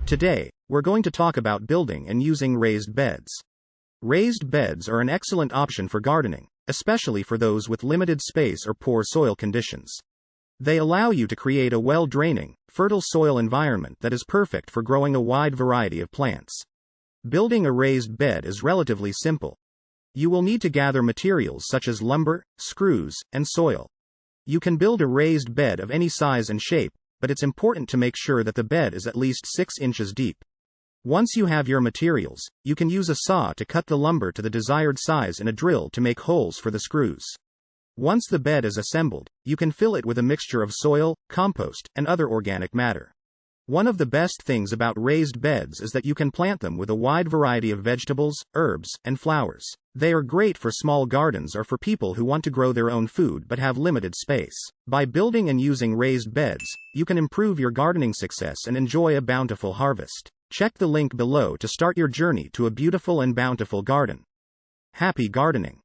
Today, we're going to talk about building and using raised beds. Raised beds are an excellent option for gardening, especially for those with limited space or poor soil conditions. They allow you to create a well-draining, fertile soil environment that is perfect for growing a wide variety of plants. Building a raised bed is relatively simple. You will need to gather materials such as lumber, screws, and soil. You can build a raised bed of any size and shape, but it's important to make sure that the bed is at least 6 inches deep. Once you have your materials, you can use a saw to cut the lumber to the desired size and a drill to make holes for the screws. Once the bed is assembled, you can fill it with a mixture of soil, compost, and other organic matter. One of the best things about raised beds is that you can plant them with a wide variety of vegetables, herbs, and flowers. They are great for small gardens or for people who want to grow their own food but have limited space. By building and using raised beds, you can improve your gardening success and enjoy a bountiful harvest. Check the link below to start your journey to a beautiful and bountiful garden. Happy gardening!